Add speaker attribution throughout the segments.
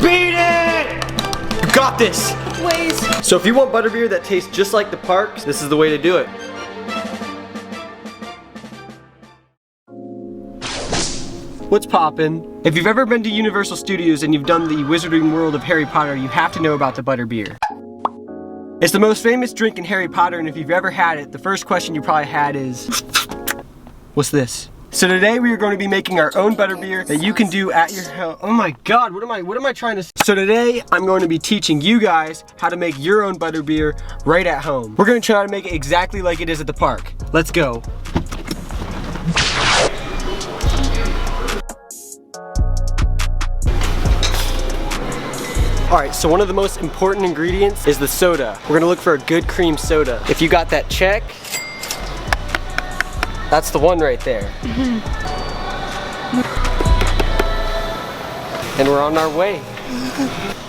Speaker 1: Beat it! You got this!
Speaker 2: Please.
Speaker 1: So if you want butterbeer that tastes just like the parks, this is the way to do it. What's poppin'? If you've ever been to Universal Studios and you've done the Wizarding World of Harry Potter, you have to know about the Butterbeer. It's the most famous drink in Harry Potter, and if you've ever had it, the first question you probably had is, what's this? So today we are going to be making our own butterbeer that you can do at your home. Oh my god, what am I trying to say? So today I'm going to be teaching you guys how to make your own butterbeer right at home. We're going to try to make it exactly like it is at the park. Let's go. Alright, so one of the most important ingredients is the soda. We're gonna look for a good cream soda. If you got that check, that's the one right there. And we're on our way.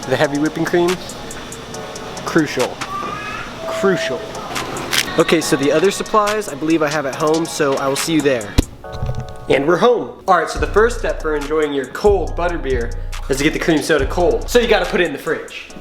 Speaker 1: The heavy whipping cream, crucial. Crucial. Okay, so the other supplies I believe I have at home, so I will see you there. And we're home. Alright, so the first step for enjoying your cold butterbeer is to get the cream soda cold. So you gotta put it in the fridge.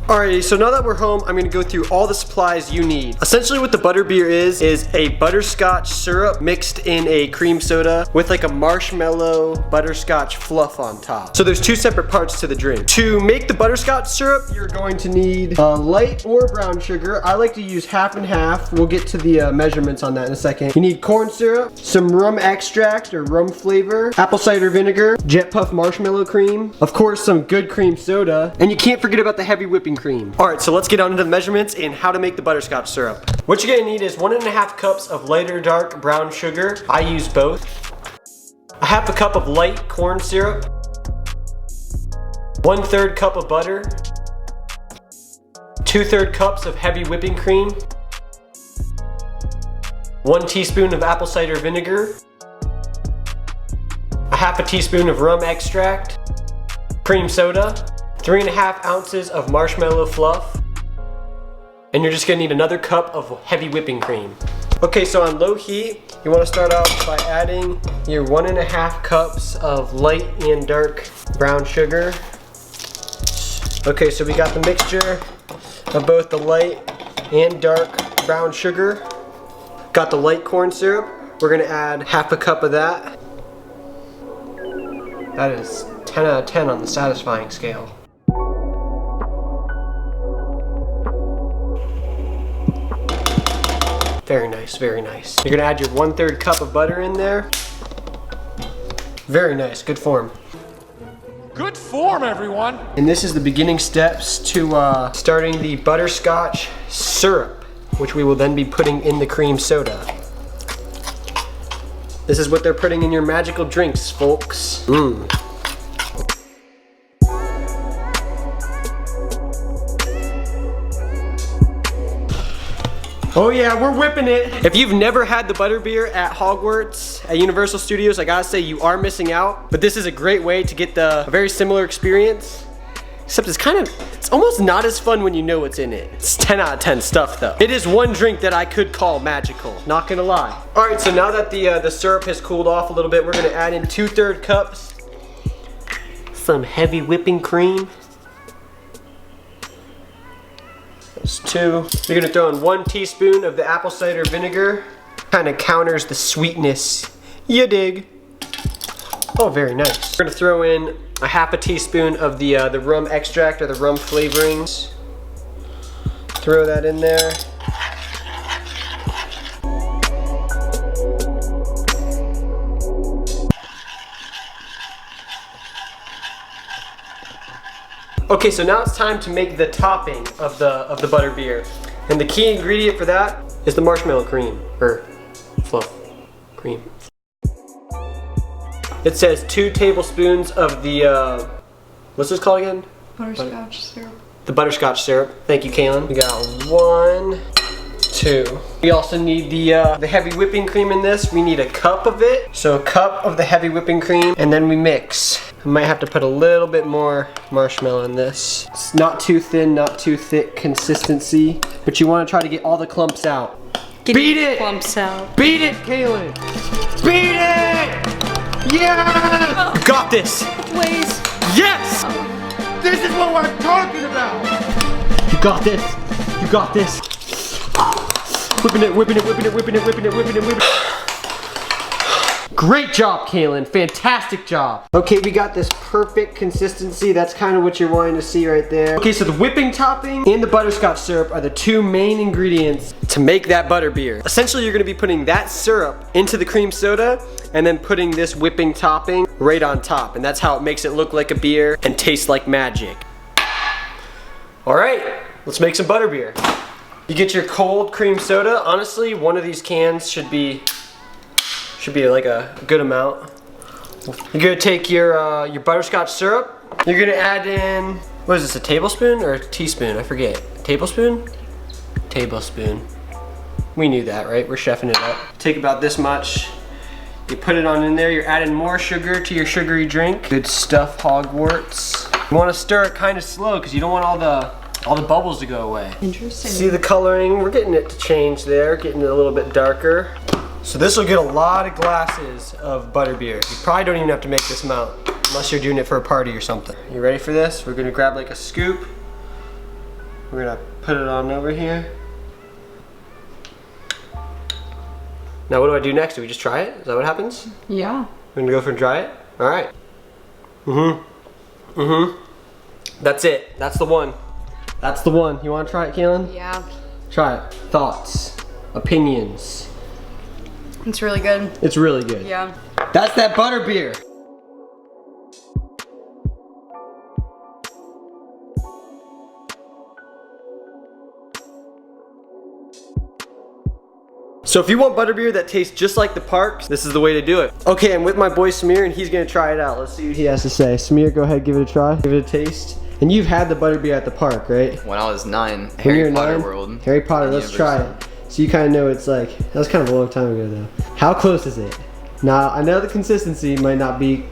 Speaker 1: Alrighty, so now that we're home, I'm gonna go through all the supplies you need. Essentially what the butterbeer is a butterscotch syrup mixed in a cream soda with like a marshmallow butterscotch fluff on top. So there's two separate parts to the drink. To make the butterscotch syrup, you're going to need light or brown sugar. I like to use half and half. We'll get to the measurements on that in a second. You need corn syrup, some rum extract or rum flavor, apple cider vinegar, jet puff marshmallow cream, of course some good cream soda, and you can't forget about the heavy whipping cream. Alright, so let's get on into the measurements and how to make the butterscotch syrup. What you're gonna need is 1.5 cups of light or dark brown sugar. I use both. A half a cup of light corn syrup. 1/3 cup of butter. 2/3 cups of heavy whipping cream. 1 teaspoon of apple cider vinegar. A half a teaspoon of rum extract. Cream soda. 3.5 ounces of marshmallow fluff, and you're just gonna need another cup of heavy whipping cream. Okay, so on low heat, you wanna start off by adding your 1.5 cups of light and dark brown sugar. Okay, so we got the mixture of both the light and dark brown sugar. Got the light corn syrup. We're gonna add half a cup of that. That is 10 out of 10 on the satisfying scale. Very nice, very nice. You're gonna add your 1/3 cup of butter in there. Very nice, good form.
Speaker 3: Good form, everyone.
Speaker 1: And this is the beginning steps to starting the butterscotch syrup, which we will then be putting in the cream soda. This is what they're putting in your magical drinks, folks. Oh yeah, we're whipping it. If you've never had the butterbeer at Hogwarts, at Universal Studios, I gotta say you are missing out. But this is a great way to get a very similar experience. Except it's almost not as fun when you know what's in it. It's 10 out of 10 stuff though. It is one drink that I could call magical, not gonna lie. All right, so now that the syrup has cooled off a little bit, we're gonna add in 2/3 cups. Some heavy whipping cream. Those two. You're gonna throw in 1 teaspoon of the apple cider vinegar. Kind of counters the sweetness. You dig? Oh, very nice. We're gonna throw in a half a teaspoon of the rum extract or the rum flavorings. Throw that in there. Okay, so now it's time to make the topping of the butterbeer. And the key ingredient for that is the marshmallow cream, or fluff cream. It says 2 tablespoons of the, what's this called again?
Speaker 2: Butterscotch syrup.
Speaker 1: The butterscotch syrup. Thank you, Kaylin. We got 1, 2. We also need the heavy whipping cream in this. We need a cup of it. So a cup of the heavy whipping cream, and then we mix. I might have to put a little bit more marshmallow in this. It's not too thin, not too thick consistency, but you want to try to get all the clumps out.
Speaker 2: Beat it! Clumps out.
Speaker 1: Beat it, Kaylin! Beat it!
Speaker 3: Yeah!
Speaker 1: You got this.
Speaker 2: Please.
Speaker 1: Yes!
Speaker 3: This is what we're talking about!
Speaker 1: You got this. You got this. Whipping it, whipping it, whipping it, whipping it, whipping it, whipping it, whipping it. Great job, Kaylin. Fantastic job. Okay, we got this perfect consistency. That's kind of what you're wanting to see right there. Okay, so the whipping topping and the butterscotch syrup are the two main ingredients to make that butterbeer. Essentially, you're gonna be putting that syrup into the cream soda and then putting this whipping topping right on top. And that's how it makes it look like a beer and taste like magic. All right, let's make some butterbeer. You get your cold cream soda. Honestly, one of these cans should be like a good amount. You're gonna take your butterscotch syrup. You're gonna add in, what is this, a tablespoon or a teaspoon? I forget. Tablespoon? Tablespoon. We knew that, right? We're chefing it up. Take about this much. You put it on in there. You're adding more sugar to your sugary drink. Good stuff, Hogwarts. You wanna stir it kind of slow because you don't want all the bubbles to go away.
Speaker 2: Interesting.
Speaker 1: See the coloring? We're getting it to change there, getting it a little bit darker. So this will get a lot of glasses of butterbeer. You probably don't even have to make this amount unless you're doing it for a party or something. You ready for this? We're gonna grab like a scoop. We're gonna put it on over here. Now what do I do next? Do we just try it? Is that what happens?
Speaker 2: Yeah.
Speaker 1: We're gonna go for and try it? All right. That's it. That's the one. That's the one. You wanna try it, Kaylin?
Speaker 2: Yeah.
Speaker 1: Try it. Thoughts, opinions.
Speaker 2: It's really good.
Speaker 1: It's really good.
Speaker 2: Yeah.
Speaker 1: That's that butterbeer. So if you want butterbeer that tastes just like the parks, this is the way to do it. Okay, I'm with my boy Samir and he's gonna try it out. Let's see what he has to say. Samir, go ahead, give it a try. Give it a taste. And you've had the butterbeer at the park, right?
Speaker 4: When I was 9,
Speaker 1: When
Speaker 4: Harry
Speaker 1: you were
Speaker 4: Potter
Speaker 1: 9?
Speaker 4: World.
Speaker 1: Harry Potter, let's try it. So you kind of know it's like, that was kind of a long time ago though. How close is it? Now, I know the consistency might not be...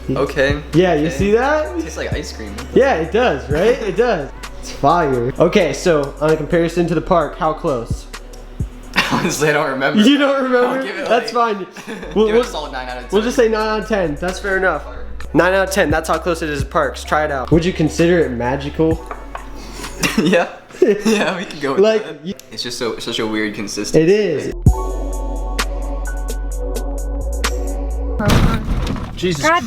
Speaker 4: Okay.
Speaker 1: Yeah, you see that?
Speaker 4: It tastes like ice cream.
Speaker 1: Yeah, it does, right? It does. It's fire. Okay, so on a comparison to the park, how close?
Speaker 4: Honestly, I don't remember.
Speaker 1: You don't remember?
Speaker 4: I'll give it
Speaker 1: That's fine.
Speaker 4: give it a solid 9 out of 10.
Speaker 1: We'll just say 9 out of 10. That's fair enough. 9 out of 10. That's how close it is to parks. Try it out. Would you consider it magical?
Speaker 4: Yeah. Yeah, we can go with
Speaker 1: Like,
Speaker 4: that. It's just such a weird consistency.
Speaker 1: It is. Jesus.
Speaker 2: God